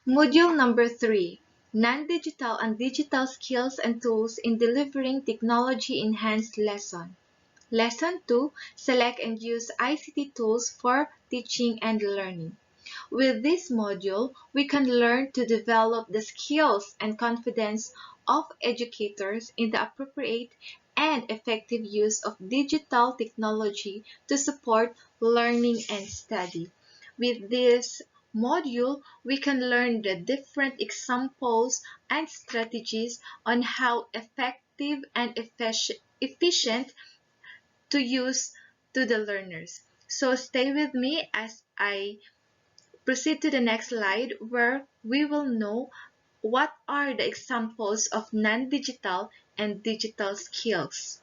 Module number 3, Non-Digital and Digital Skills and Tools in Delivering Technology-Enhanced Lesson. Lesson 2, Select and Use ICT Tools for Teaching and Learning. With this module, we can learn to develop the skills and confidence of educators in the appropriate and effective use of digital technology to support learning and study. With this module, we can learn the different examples and strategies on how effective and efficient to use to the learners. So stay with me as I proceed to the next slide where we will know what are the examples of non-digital and digital skills.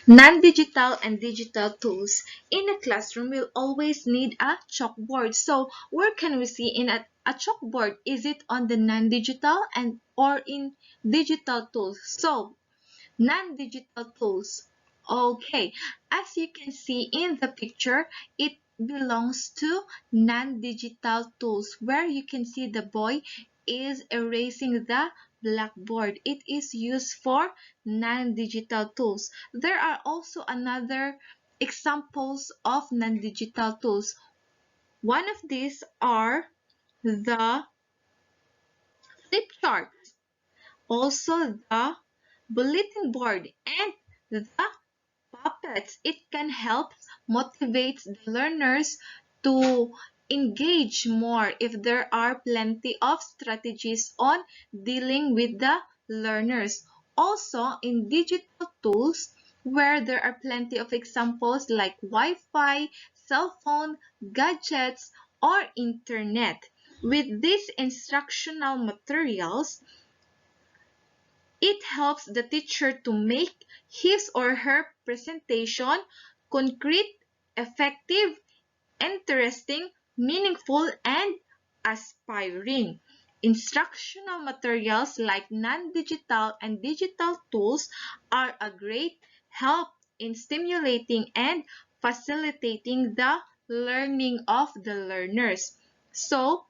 Non-digital and digital tools. In a classroom, we'll always need a chalkboard. So where can we see in a chalkboard? Is it on the non-digital and or in digital tools? So non-digital tools. Okay, as you can see in the picture, it belongs to non-digital tools where you can see the boy is erasing the blackboard. It is used for non-digital tools. There are also another examples of non-digital tools. One of these are the flip charts, also the bulletin board, and the puppets. It can help motivate the learners to engage more if there are plenty of strategies on dealing with the learners. Also, in digital tools, where there are plenty of examples like Wi-Fi, cell phone, gadgets, or internet. With these instructional materials, it helps the teacher to make his or her presentation concrete, effective, interesting, meaningful, and aspiring. Instructional materials like non-digital and digital tools are a great help in stimulating and facilitating the learning of the learners. So,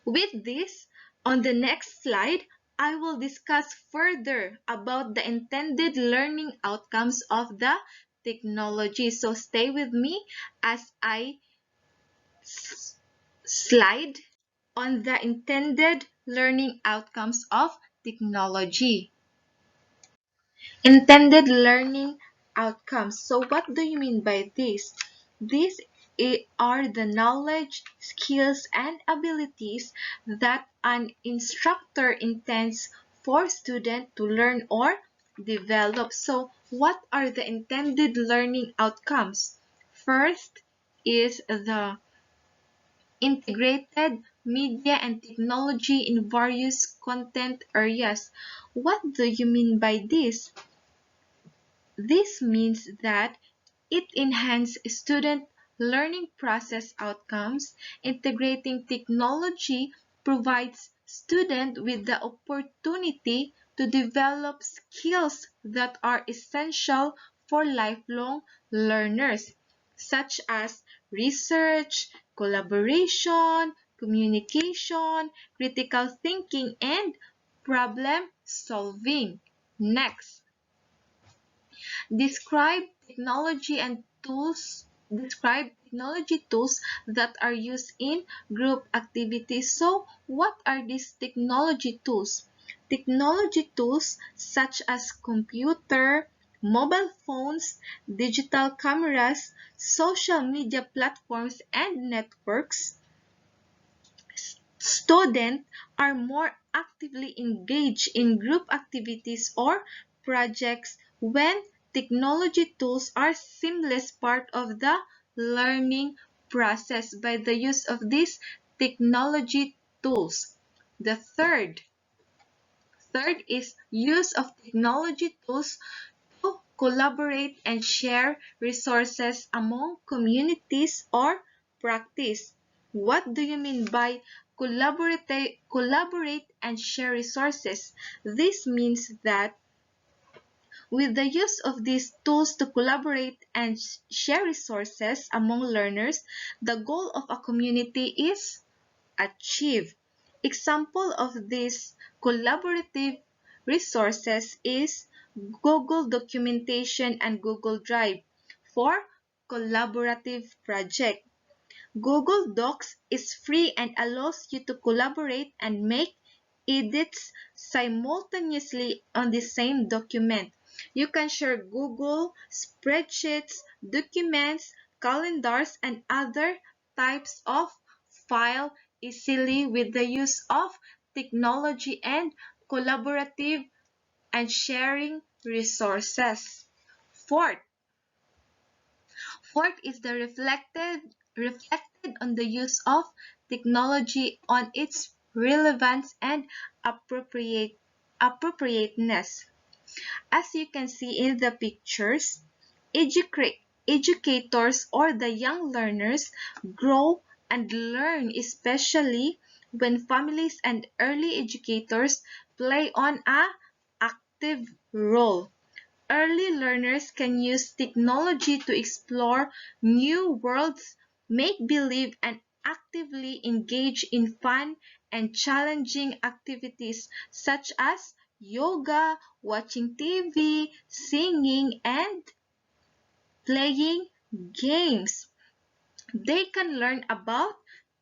with this, on the next slide, I will discuss further about the intended learning outcomes of the technology. So stay with me as I slide on the intended learning outcomes of technology. Intended learning outcomes. So what do you mean by this? These are the knowledge, skills, and abilities that an instructor intends for students to learn or develop. So what are the intended learning outcomes? First is the integrated media and technology in various content areas. What do you mean by this? This means that it enhances student learning process outcomes. Integrating technology provides students with the opportunity to develop skills that are essential for lifelong learners, such as research, collaboration, communication, critical thinking, and problem solving. Next, describe technology and tools. Describe technology tools that are used in group activities. So, what are these technology tools? Technology tools such as computer, mobile phones, digital cameras, social media platforms, and networks. Students are more actively engaged in group activities or projects when technology tools are seamless part of the learning process by the use of these technology tools. The third is use of technology tools to collaborate and share resources among communities or practice. What do you mean by collaborate and share resources? This means that with the use of these tools to collaborate and share resources among learners, the goal of a community is achieve. Example of these collaborative resources is Google Documentation and Google Drive for collaborative project. Google Docs is free and allows you to collaborate and make edits simultaneously on the same document. You can share Google spreadsheets, documents, calendars, and other types of file easily with the use of technology and collaborative and sharing resources. Fourth, Fourth is the reflected on the use of technology on its relevance and appropriateness. As you can see in the pictures, educators or the young learners grow and learn, especially when families and early educators play on a active role. Early learners can use technology to explore new worlds, make believe, and actively engage in fun and challenging activities such as yoga, watching TV, singing, and playing games. They can learn about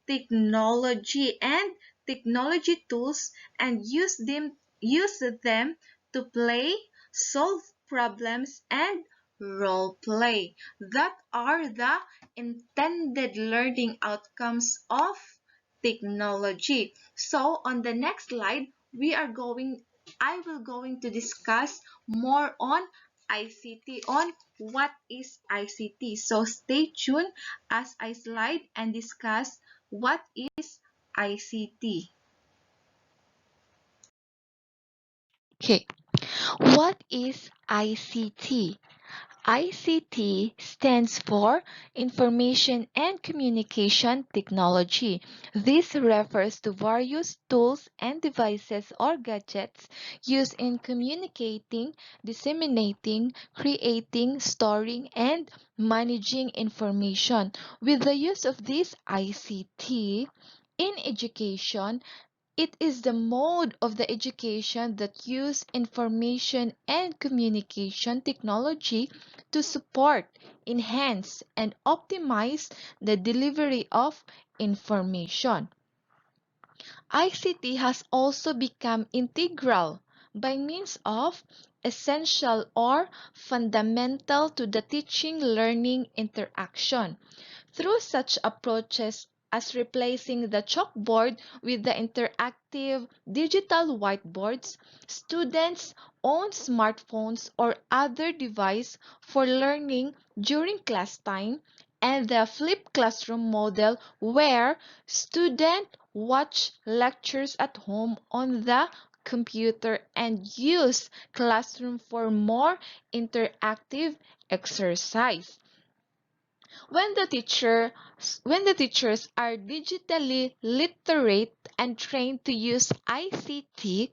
technology and technology tools and use them to play, solve problems, and role play. That are the intended learning outcomes of technology. So on the next slide, I will going to discuss more on ICT, on what is ICT. So stay tuned as I slide and discuss what is ICT. Okay, what is ICT? ICT stands for Information and Communication Technology. This refers to various tools and devices or gadgets used in communicating, disseminating, creating, storing, and managing information. With the use of this ICT in education, it is the mode of the education that use information and communication technology to support, enhance, and optimize the delivery of information. ICT has also become integral by means of essential or fundamental to the teaching learning interaction. Through such approaches as replacing the chalkboard with the interactive digital whiteboards, students own smartphones or other device for learning during class time, and the flipped classroom model where students watch lectures at home on the computer and use classroom for more interactive exercise. When the teachers are digitally literate and trained to use ICT,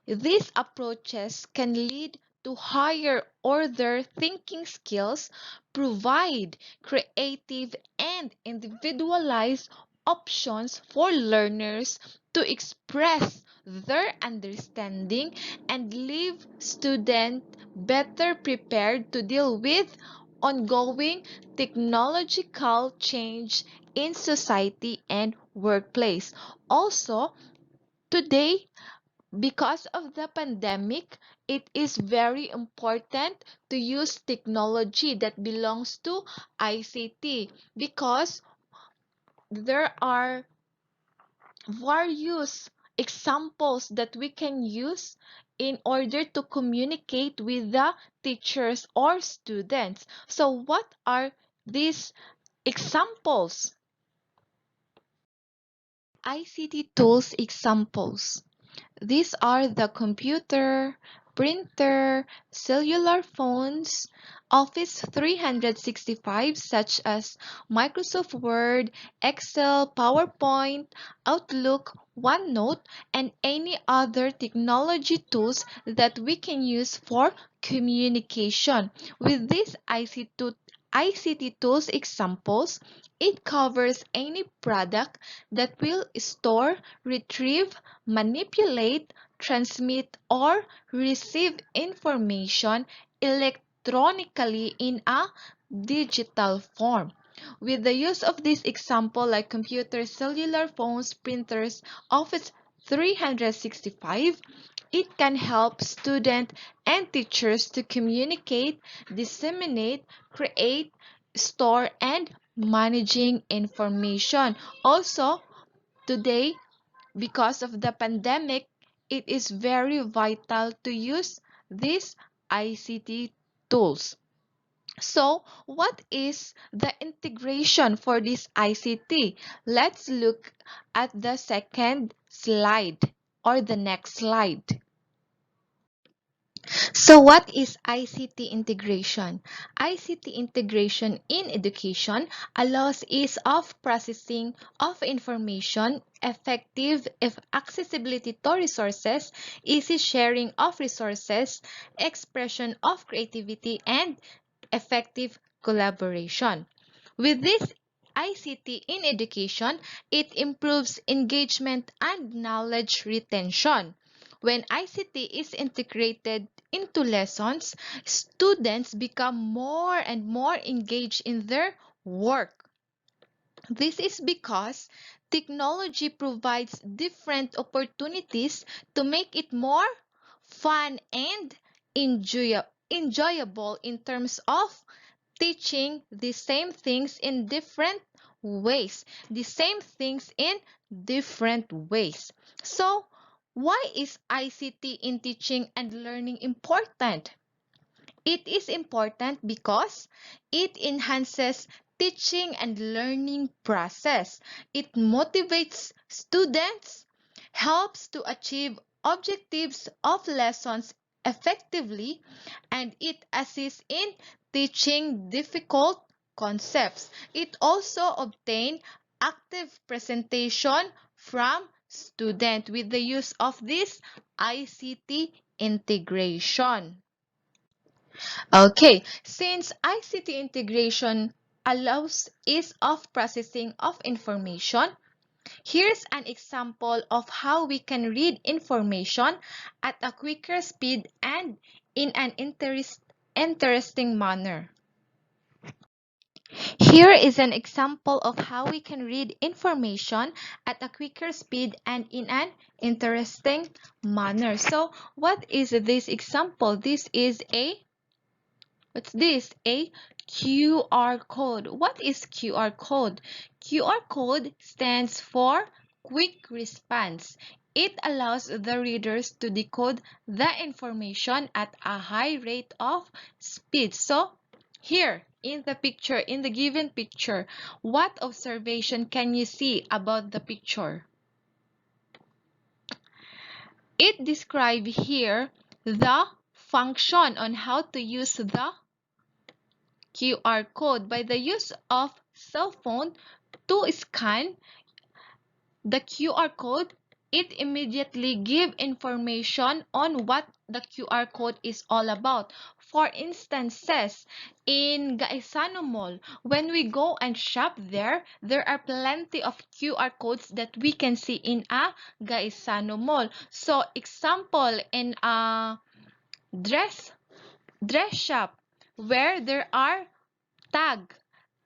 these approaches can lead to higher order thinking skills, provide creative and individualized options for learners to express their understanding, and leave students better prepared to deal with ongoing technological change in society and workplace. Also, today, because of the pandemic, it is very important to use technology that belongs to ICT, because there are various examples that we can use in order to communicate with the teachers or students. So what are these examples? ICT tools examples. These are the computer, printer, cellular phones, Office 365 such as Microsoft Word, Excel, PowerPoint, Outlook, OneNote, and any other technology tools that we can use for communication. With these ICT tools examples, it covers any product that will store, retrieve, manipulate, transmit, or receive information electronically in a digital form. With the use of this example like computers, cellular phones, printers, Office 365, it can help students and teachers to communicate, disseminate, create, store, and managing information. Also, today, because of the pandemic, it is very vital to use these ICT tools. So, what is the integration for this ICT? Let's look at the second slide or the next slide. So what is ICT integration? ICT integration in education allows ease of processing of information, effective accessibility to resources, easy sharing of resources, expression of creativity, and effective collaboration. With this ICT in education, it improves engagement and knowledge retention. When ICT is integrated into lessons, students become more and more engaged in their work. This is because technology provides different opportunities to make it more fun and enjoyable in terms of teaching the same things in different ways. The same things in different ways. So, why is ICT in teaching and learning important? It is important because it enhances teaching and learning process. It motivates students, helps to achieve objectives of lessons effectively, and it assists in teaching difficult concepts. It also obtains active presentation from students with the use of this ICT integration. Okay, since ICT integration allows ease of processing of information, here's an example of how we can read information at a quicker speed and in an interesting manner. Here is an example of how we can read information at a quicker speed and in an interesting manner. So, what is this example? This is a What's this? A QR code. What is QR code? QR code stands for quick response. It allows the readers to decode the information at a high rate of speed. So, here in the picture, in the given picture, what observation can you see about the picture? It describes here the function on how to use the QR code by the use of cell phone to scan the QR code. It immediately gives information on what the QR code is all about. For instances, in Gaisano Mall, when we go and shop there are plenty of QR codes that we can see in a Gaisano Mall. So, example, in a dress shop where there are tag,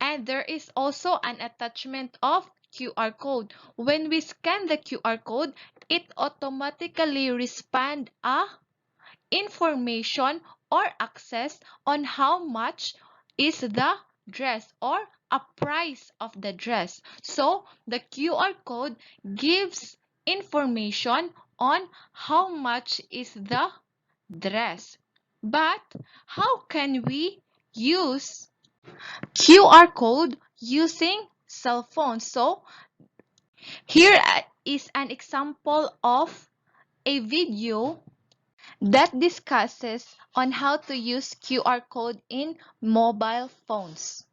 and there is also an attachment of QR code. When we scan the QR code, it automatically responds a information or access on how much is the dress or a price of the dress. So the QR code gives information on how much is the dress. But how can we use QR code using cell phones? So here is an example of a video that discusses on how to use QR code in mobile phones.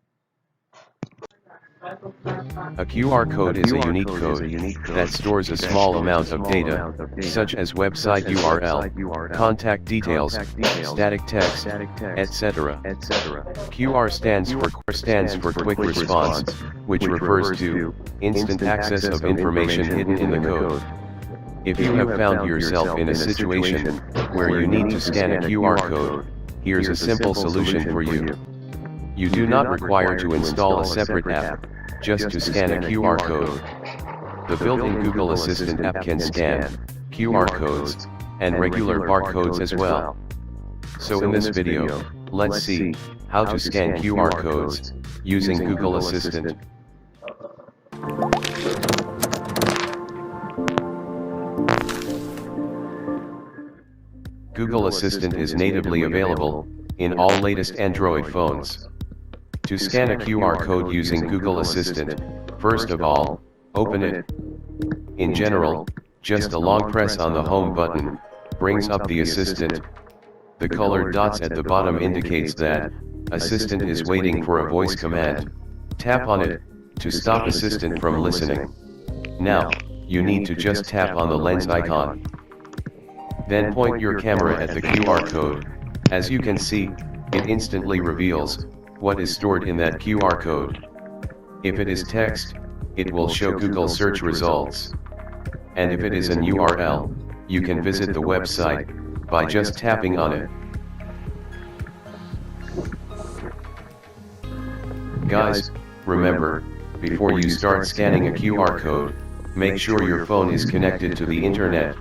A QR code is a unique code that stores a small amount of data, such as website URL, contact details, static text, etc. QR stands for quick response, which refers to instant access of information hidden in the code. If you have found yourself in a situation where you need to scan a QR code, here's a simple solution for you. You do not require to install a separate app, just to scan a QR code. The built-in Google Assistant app can scan QR codes and regular barcodes as well. So in this video, let's see how to scan QR codes using Google Assistant. Google Assistant is natively available in all latest Android phones. To scan a QR code using Google Assistant, first of all, open it. In general, just a long press on the home button brings up the assistant. The colored dots at the bottom indicates that assistant is waiting for a voice command. Tap on it to stop assistant from listening. Now, you need to just tap on the lens icon. Then point your camera at the QR code. As you can see, it instantly reveals what is stored in that QR code. If it is text, it will show Google search results. And if it is an URL, you can visit the website by just tapping on it. Guys, remember, before you start scanning a QR code, make sure your phone is connected to the internet.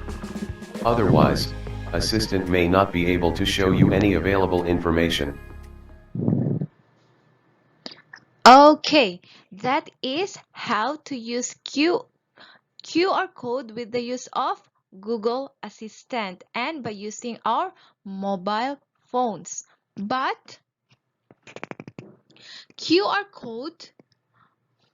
Otherwise, Assistant may not be able to show you any available information. Okay, that is how to use QR code with the use of Google Assistant and by using our mobile phones. But QR code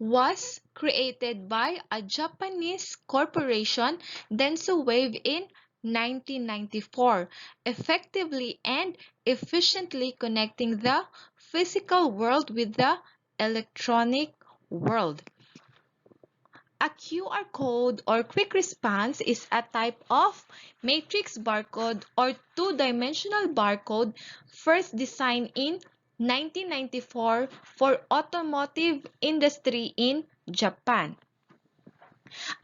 was created by a Japanese corporation, Dentsu Wave, in 1994, effectively and efficiently connecting the physical world with the electronic world. A QR code or quick response is a type of matrix barcode or two-dimensional barcode first designed in 1994 for automotive industry in Japan.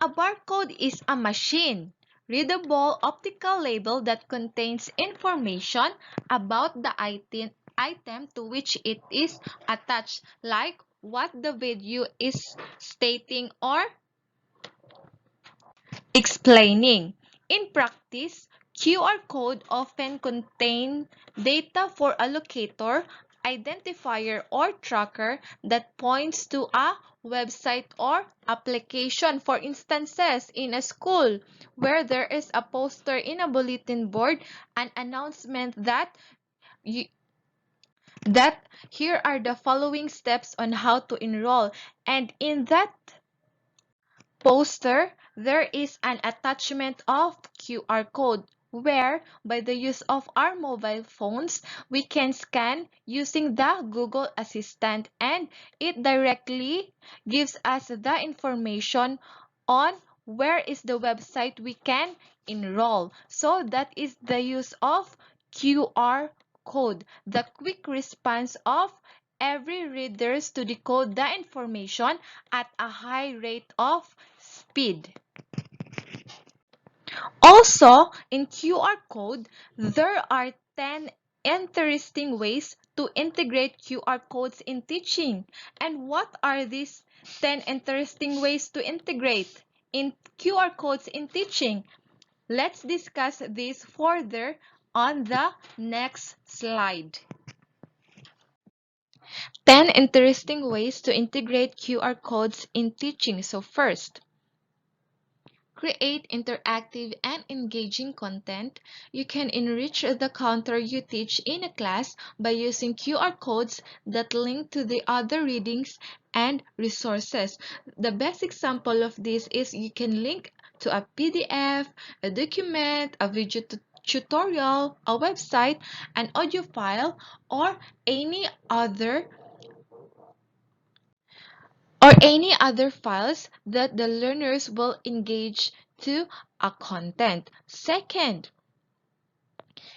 A barcode is a machine readable optical label that contains information about the item to which it is attached, like what the video is stating or explaining. In practice, QR code often contain data for a locator, identifier, or tracker that points to a website or application. For instances, in a school where there is a poster in a bulletin board, an announcement you, that here are the following steps on how to enroll, and in that poster, there is an attachment of QR code where, by the use of our mobile phones, we can scan using the Google Assistant, and it directly gives us the information on where is the website we can enroll. So that is the use of QR code, the quick response of every readers to decode the information at a high rate of speed. Also, in QR code, there are 10 interesting ways to integrate QR codes in teaching. And what are these 10 interesting ways to integrate in QR codes in teaching? Let's discuss this further on the next slide. 10 interesting ways to integrate QR codes in teaching. So first, create interactive and engaging content. You can enrich the content you teach in a class by using QR codes that link to the other readings and resources. The best example of this is you can link to a PDF, a document, a video tutorial, a website, an audio file, or any other or any other files that the learners will engage to a content. Second,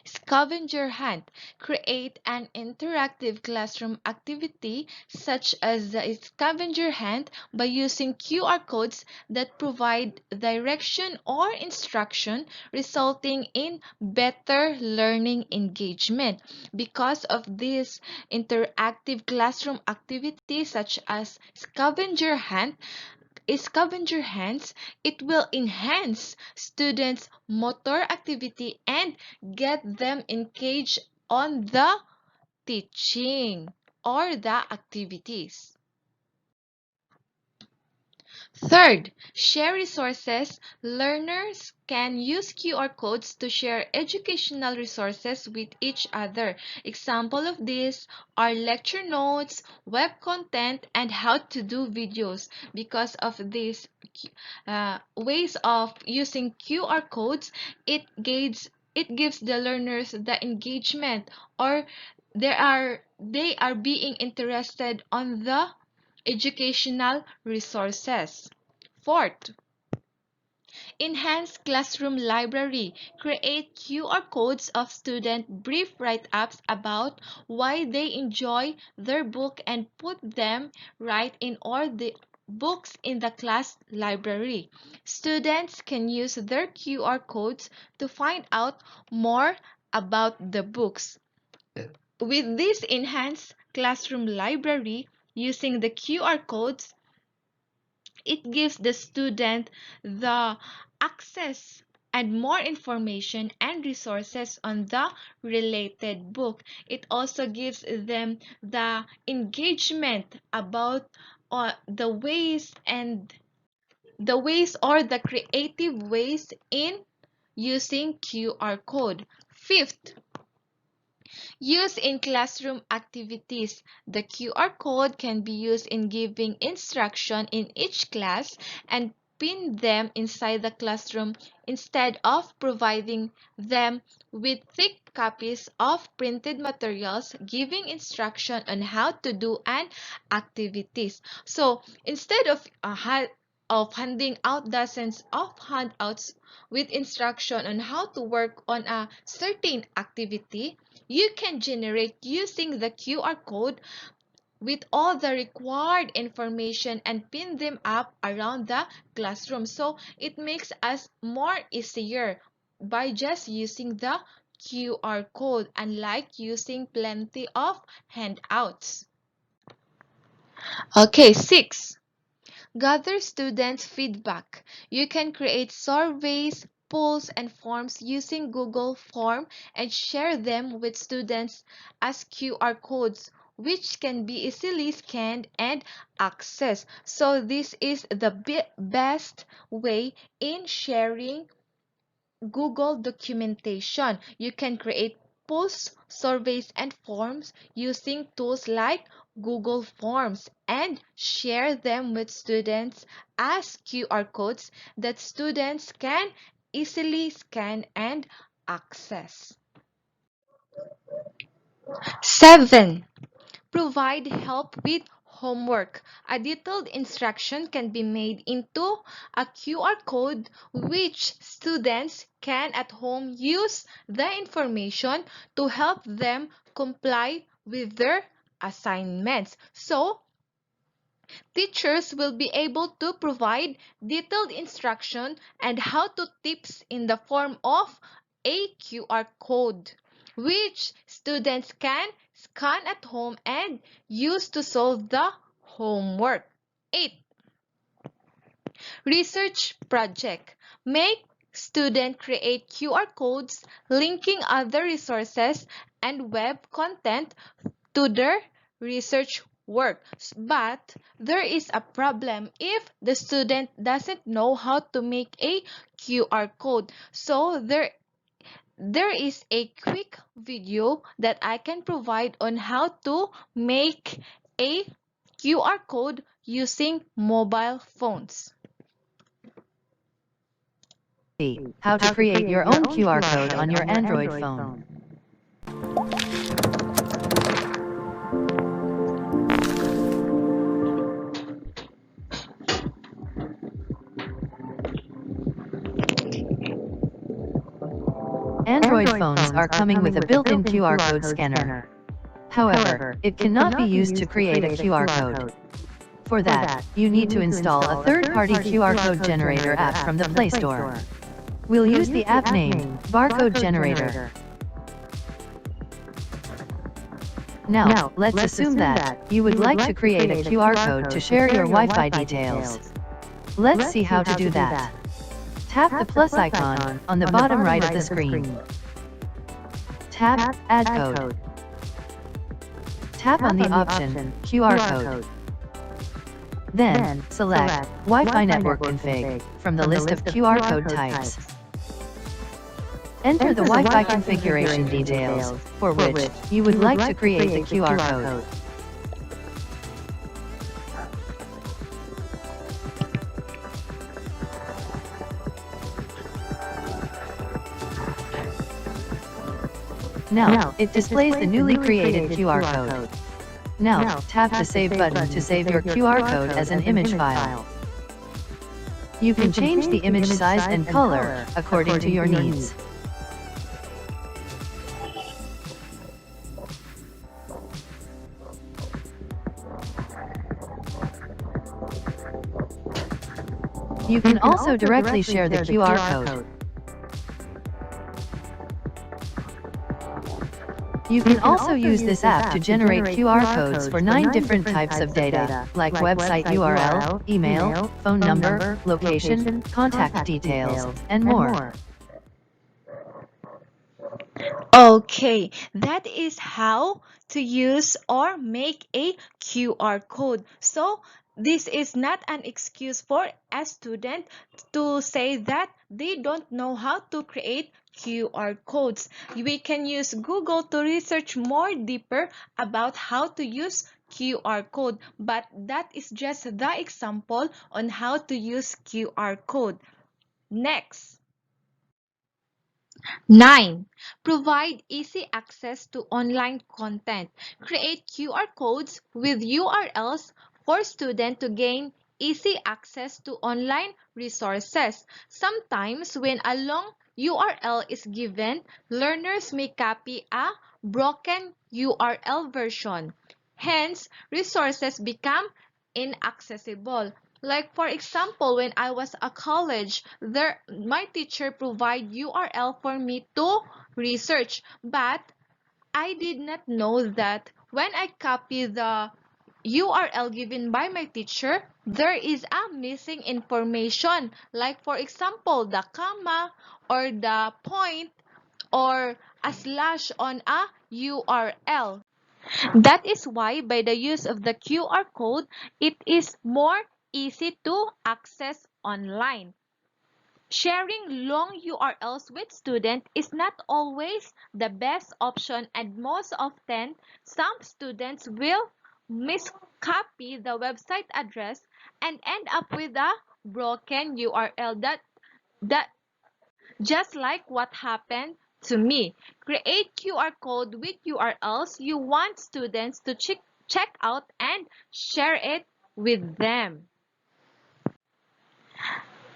scavenger hunt. Create an interactive classroom activity such as the scavenger hunt by using QR codes that provide direction or instruction, resulting in better learning engagement. Because of this interactive classroom activity such as scavenger hunts, it will enhance students' motor activity and get them engaged on the teaching or the activities. Third, share resources. Learners can use QR codes to share educational resources with each other. Example of this are lecture notes, web content, and how to do videos. Because of these ways of using QR codes, it gives the learners the engagement, or they are being interested on the educational resources. Fourth, enhance classroom library. Create QR codes of student brief write-ups about why they enjoy their book and put them right in all the books in the class library. Students can use their QR codes to find out more about the books. With this enhanced classroom library, using the QR codes, it gives the student the access and more information and resources on the related book. It also gives them the engagement about the ways or the creative ways in using QR code. Fifth, use in classroom activities. The QR code can be used in giving instruction in each class and pin them inside the classroom instead of providing them with thick copies of printed materials giving instruction on how to do an activities. So instead of handing out dozens of handouts with instruction on how to work on a certain activity, you can generate using the QR code with all the required information and pin them up around the classroom. So it makes us more easier by just using the QR code, unlike using plenty of handouts. Okay, 6. Gather students' feedback. You can create surveys, polls, and forms using Google Form and share them with students as QR codes, which can be easily scanned and accessed. So this is the best way in sharing Google documentation. You can create polls, surveys, and forms using tools like Google Forms and share them with students as QR codes that students can easily scan and access. 7. Provide help with homework. A detailed instruction can be made into a QR code which students can at home use the information to help them comply with their assignments. So, teachers will be able to provide detailed instruction and how to tips in the form of a QR code, which students can scan at home and use to solve the homework. 8. Research project. Make student create QR codes linking other resources and web content to their research work. But there is a problem if the student doesn't know how to make a QR code. So there is a quick video that I can provide on how to make a QR code using mobile phones. How to create your own QR code on your Android phone. Android phones are coming with a built-in QR code scanner. However, it cannot be used to create a QR code. For that, you need to install a third-party QR code generator app from the Play Store. We'll use the app named Barcode Generator. Now, let's assume that you would like to create a QR code to share your Wi-Fi details. Let's see how to do that. Tap the plus icon on the bottom right of the screen. Tap Add Code. Tap on the option QR Code. Then, select Wi-Fi Network Config from the list of QR code types. Enter the Wi-Fi configuration details for which you would like to create the QR code. Now, it displays the newly created QR code. Now, tap the Save button to save your QR code as an image file. You can change the image size and color according to your needs. You can also directly share the QR code. You can also use this app to generate QR codes for 9 different types of data, like website URL, email, phone number, location, contact details, and more. Okay, that is how to use or make a QR code. So, this is not an excuse for a student to say that they don't know how to create QR codes. We can use Google to research more deeper about how to use QR code, but that is just the example on how to use QR code. Next. 9. Provide easy access to online content. Create QR codes with URLs for students to gain easy access to online resources. Sometimes when a long URL is given, learners may copy a broken URL version. Hence, resources become inaccessible. Like for example, when I was at college, my teacher provide URL for me to research, but I did not know that when I copy the URL given by my teacher, there is a missing information. Like for example, the comma or the point or a slash on a URL. That is why by the use of the QR code, it is more easy to access online. Sharing long URLs with students is not always the best option, and most often some students will miscopy the website address and end up with a broken URL that just like what happened to me. Create QR code with URLs you want students to check out and share it with them.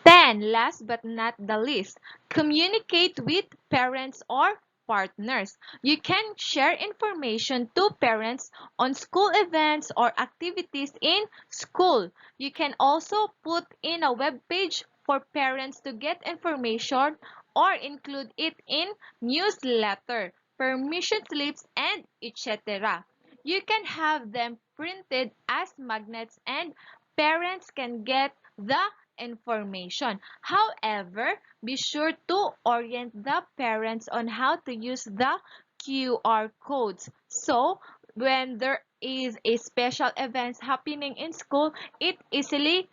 10. Last but not the least, communicate with parents or partners. You can share information to parents on school events or activities in school. You can also put in a web page for parents to get information or include it in newsletter, permission slips, and etc. You can have them printed as magnets and parents can get the information. However, be sure to orient the parents on how to use the QR codes. So, when there is a special events happening in school, it easily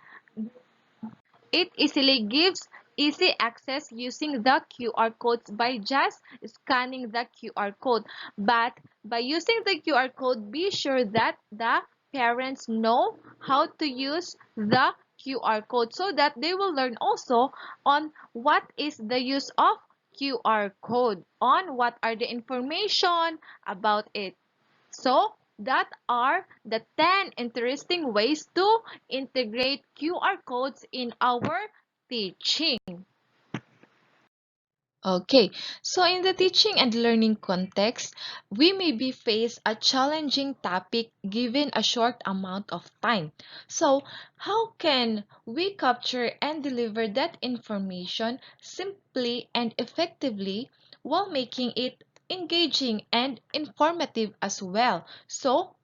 gives easy access using the QR codes by just scanning the QR code. But by using the QR code, be sure that the parents know how to use the QR code so that they will learn also on what is the use of QR code, on what are the information about it. So, that are the 10 interesting ways to integrate QR codes in our teaching. Okay, so in the teaching and learning context, we may be faced a challenging topic given a short amount of time. So, how can we capture and deliver that information simply and effectively while making it engaging and informative as well? So,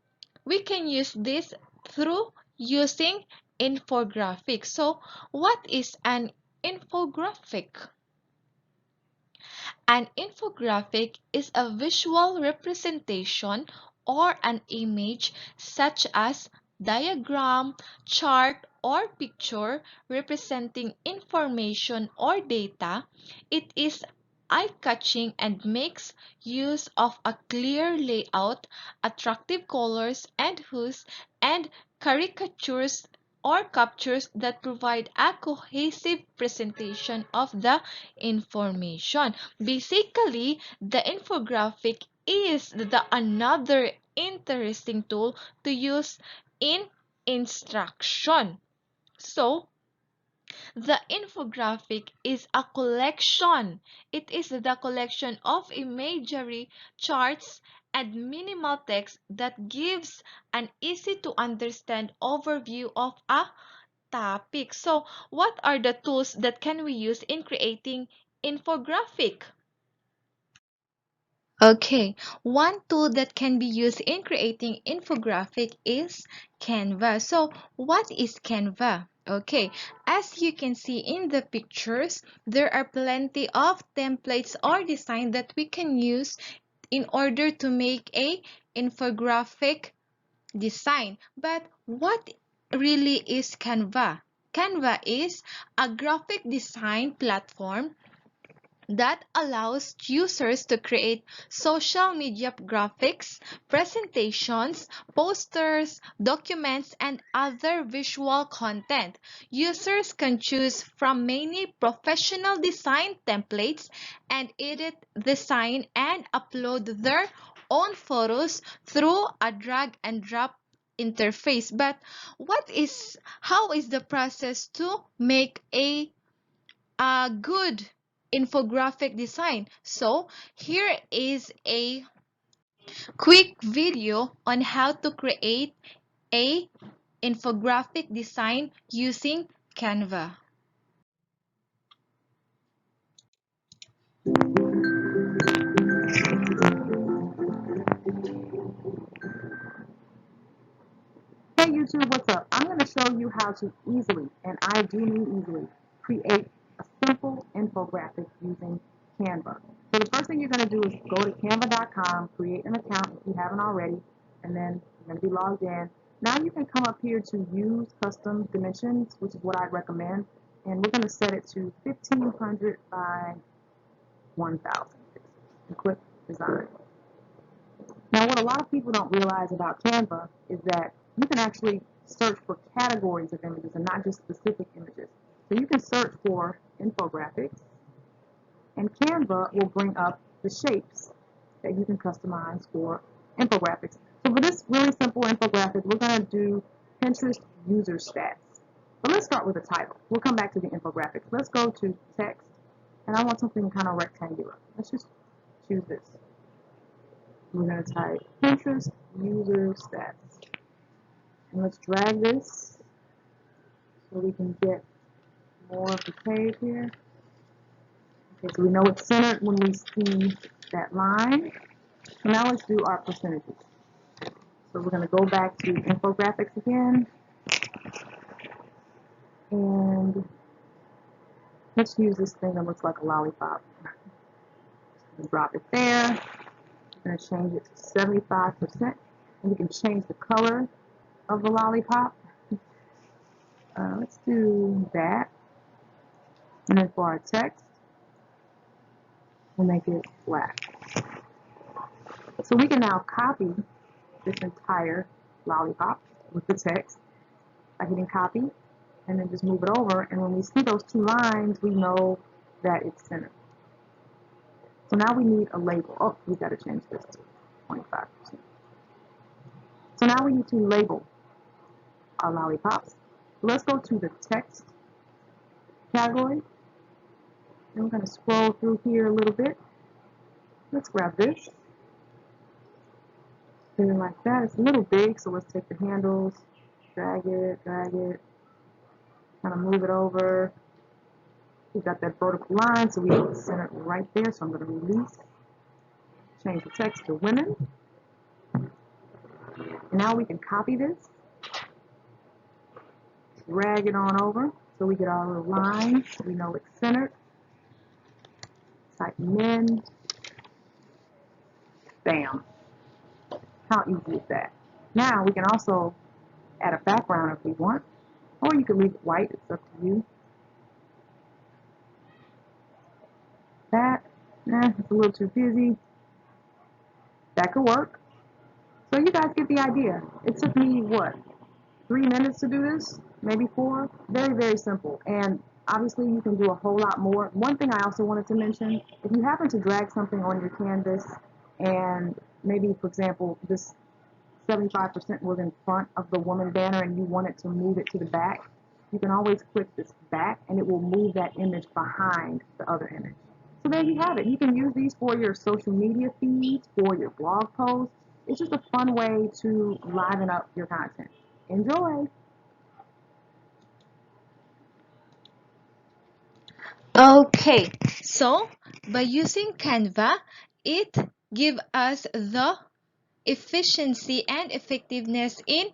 we can use this through using infographics. So, what is an infographic? An infographic is a visual representation or an image such as diagram, chart, or picture representing information or data. It is eye-catching and makes use of a clear layout, attractive colors and hues, and caricatures or captures that provide a cohesive presentation of the information. Basically, the infographic is the another interesting tool to use in instruction. So, the infographic is a collection. It is the collection of imagery, charts, and minimal text that gives an easy to understand overview of a topic. So, what are the tools that can we use in creating infographic? Okay, one tool that can be used in creating infographic is Canva. So, what is Canva? Okay, as you can see in the pictures, there are plenty of templates or design that we can use in order to make a infographic design. But what really is Canva? Canva is a graphic design platform that allows users to create social media graphics, presentations, posters, documents, and other visual content. Users can choose from many professional design templates and edit, design, and upload their own photos through a drag and drop interface. But how is the process to make a good infographic design? So here is a quick video on how to create a infographic design using Canva. Hey YouTube, what's up? I'm going to show you how to easily, and I do mean easily, create a simple infographic using Canva. So the first thing you're going to do is go to canva.com, create an account if you haven't already, and then you're going to be logged in. Now you can come up here to use custom dimensions, which is what I'd recommend, and we're going to set it to 1500 by 1000 and click design. Now, what a lot of people don't realize about Canva is that you can actually search for categories of images and not just specific images. So you can search for infographics, and Canva will bring up the shapes that you can customize for infographics. So for this really simple infographic, we're going to do Pinterest user stats. But let's start with the title. We'll come back to the infographics. Let's go to text, and I want something kind of rectangular. Let's just choose this. We're going to type Pinterest user stats. And let's drag this so we can get more of the page here. Okay, so we know it's centered when we see that line. So now let's do our percentages. So we're going to go back to infographics again. And let's use this thing that looks like a lollipop. Drop it there. We're going to change it to 75%. And we can change the color of the lollipop. Let's do that. And then for our text, we'll make it black. So we can now copy this entire lollipop with the text by hitting copy and then just move it over. And when we see those two lines, we know that it's centered. So now we need a label. Oh, we got to change this to 25%. So now we need to label our lollipops. So let's go to the text category. And we're going to scroll through here a little bit. Let's grab this. Something like that. It's a little big, so let's take the handles, drag it, kind of move it over. We've got that vertical line, so we can center it right there. So I'm going to release, change the text to women. And now we can copy this, drag it on over, so we get our little lines. So we know it's centered. Type men. Bam. How easy is that? Now we can also add a background if we want, or you can leave it white. It's up to you. That, it's a little too busy. That could work. So you guys get the idea. It took me, what, 3 minutes to do this? Maybe 4? Very, very simple. And obviously you can do a whole lot more. One thing I also wanted to mention, if you happen to drag something on your canvas and maybe, for example, this 75% was in front of the woman banner and you wanted to move it to the back, you can always click this back and it will move that image behind the other image. So there you have it. You can use these for your social media feeds, for your blog posts. It's just a fun way to liven up your content. Enjoy! Okay, so by using Canva, it gives us the efficiency and effectiveness in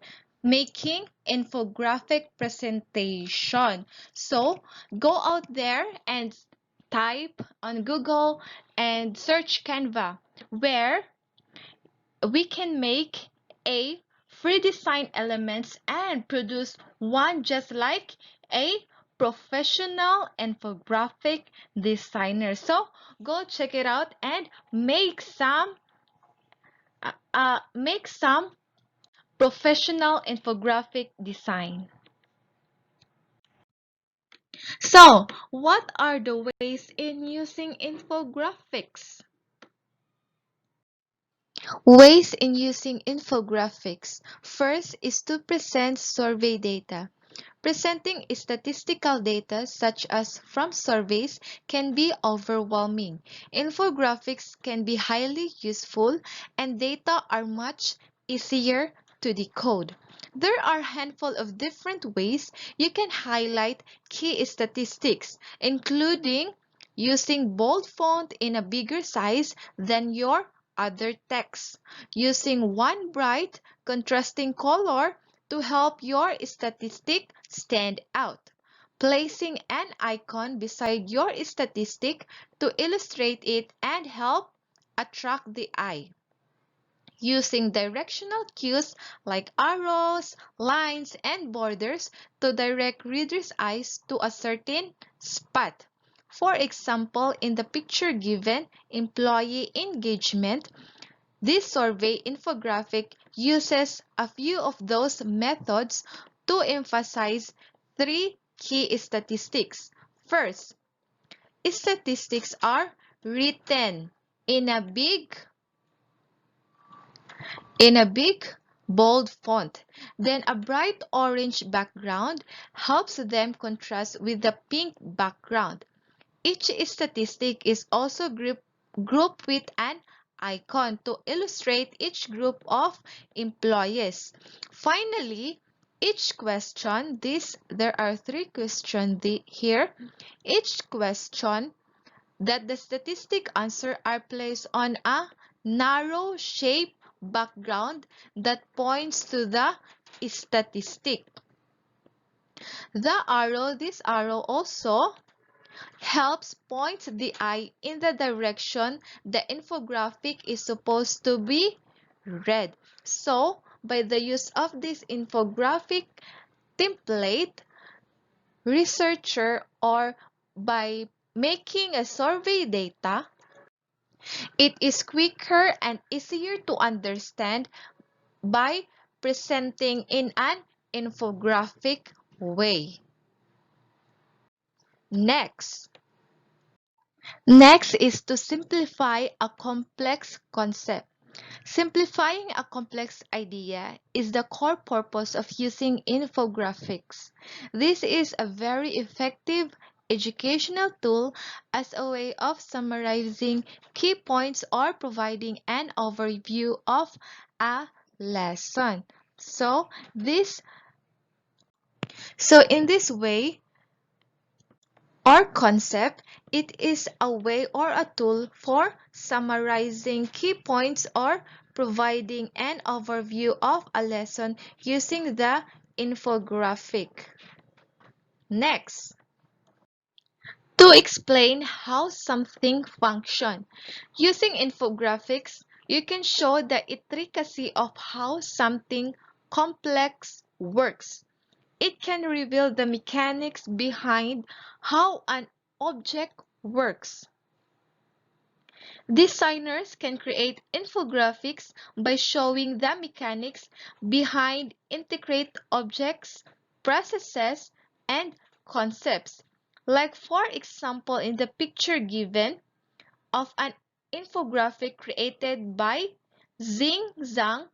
making infographic presentation. So go out there and type on Google and search Canva, where we can make a free design elements and produce one just like a professional infographic designer. So go check it out and make some professional infographic design. So, what are the ways in using infographics? Ways in using infographics. First is to present survey data. Presenting statistical data such as from surveys can be overwhelming. Infographics can be highly useful and data are much easier to decode. There are a handful of different ways you can highlight key statistics, including using bold font in a bigger size than your other text, using one bright contrasting color to help your statistic stand out, placing an icon beside your statistic to illustrate it and help attract the eye, using directional cues like arrows, lines, and borders to direct readers' eyes to a certain spot. For example, in the picture given, employee engagement, this survey infographic uses a few of those methods to emphasize 3 key statistics. First, statistics are written in a big bold font. Then a bright orange background helps them contrast with the pink background. Each statistic is also grouped with an icon to illustrate each group of employees. Finally, each question, there are 3 questions here. Each question that the statistic answer are placed on a narrow shape background that points to the statistic. This arrow also helps point the eye in the direction the infographic is supposed to be read. So, by the use of this infographic template, researcher or by making a survey data, it is quicker and easier to understand by presenting in an infographic way. Next. Next is to simplify a complex concept. Simplifying a complex idea is the core purpose of using infographics. This is a very effective educational tool as a way of summarizing key points or providing an overview of a lesson. So in this way or concept, it is a way or a tool for summarizing key points or providing an overview of a lesson using the infographic. Next, to explain how something functions. Using infographics, you can show the intricacy of how something complex works. It can reveal the mechanics behind how an object works. Designers can create infographics by showing the mechanics behind integrate objects, processes, and concepts. Like for example in the picture given of an infographic created by Xing Zhang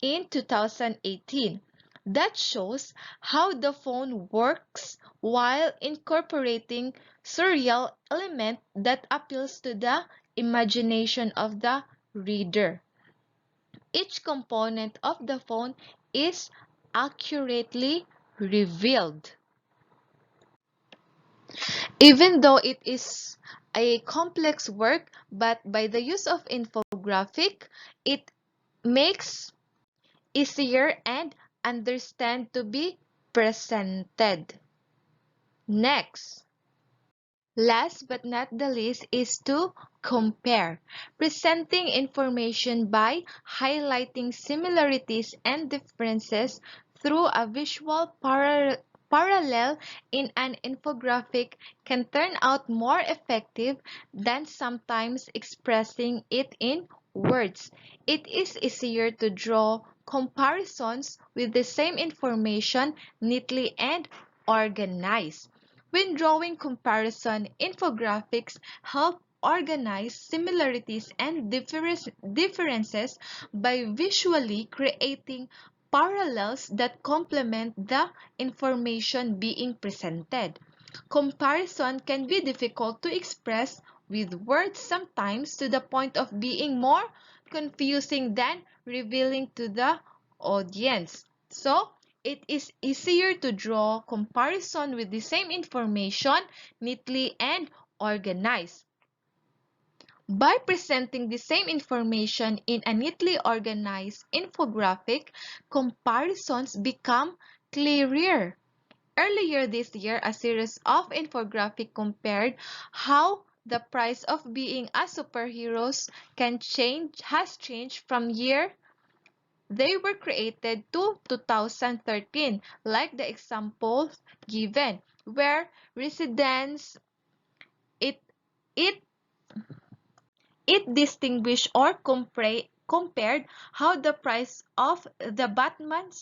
in 2018 that shows how the phone works while incorporating surreal element that appeals to the imagination of the reader. Each component of the phone is accurately revealed. Even though it is a complex work, but by the use of infographic, it makes easier and understand to be presented. Next, last but not the least is to compare, presenting information by highlighting similarities and differences through a visual parallel in an infographic can turn out more effective than sometimes expressing it in words. It is easier to draw comparisons with the same information neatly and organized. When drawing comparison, infographics help organize similarities and differences by visually creating parallels that complement the information being presented. Comparison can be difficult to express with words sometimes to the point of being more confusing than revealing to the audience. So, it is easier to draw comparison with the same information neatly and organized. By presenting the same information in a neatly organized infographic, comparisons become clearer. Earlier this year, a series of infographics compared how the price of being a superhero has changed from year they were created to 2013, like the examples given, where residents it it it distinguished or compared how the price of the Batman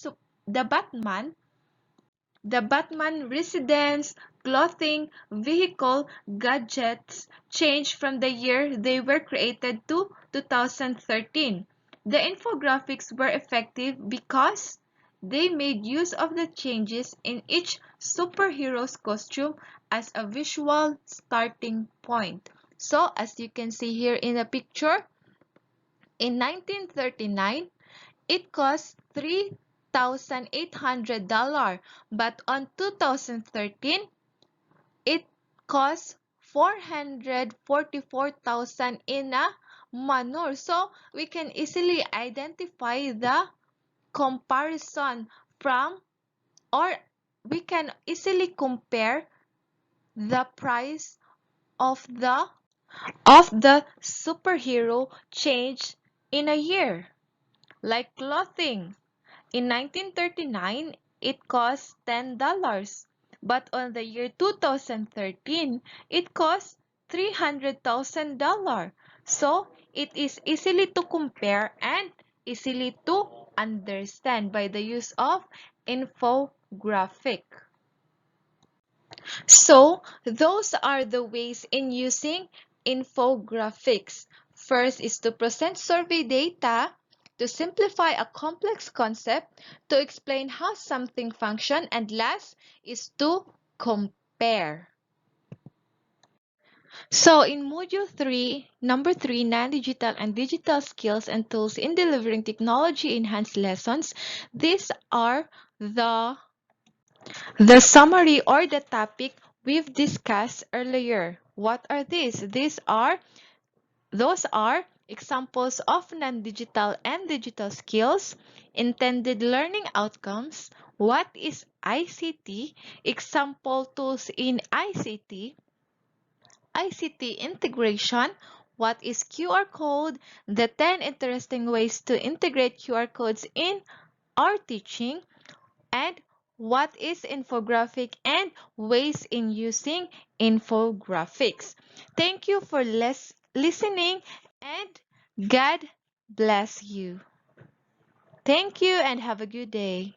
residence, clothing, vehicle, gadgets changed from the year they were created to 2013. The infographics were effective because they made use of the changes in each superhero's costume as a visual starting point. So, as you can see here in the picture, in 1939, it cost $3,800, but on 2013, it cost 444,000 in a manner. So we can easily identify the comparison from, or we can easily compare the price of the superhero change in a year. Like clothing. In 1939, it cost $10, but on the year 2013, it cost $300,000. So, it is easily to compare and easily to understand by the use of infographic. So, those are the ways in using infographics. First is to present survey data, to simplify a complex concept, to explain how something functions, and last is to compare. So in Module 3, number 3, non-digital and digital skills and tools in delivering technology-enhanced lessons, these are the summary or the topic we've discussed earlier. What are these? Those are examples of non-digital and digital skills, intended learning outcomes, what is ICT, example tools in ICT integration, what is QR code, the 10 interesting ways to integrate QR codes in our teaching, and what is infographic and ways in using infographics. Thank you for listening and God bless you. Thank you and have a good day.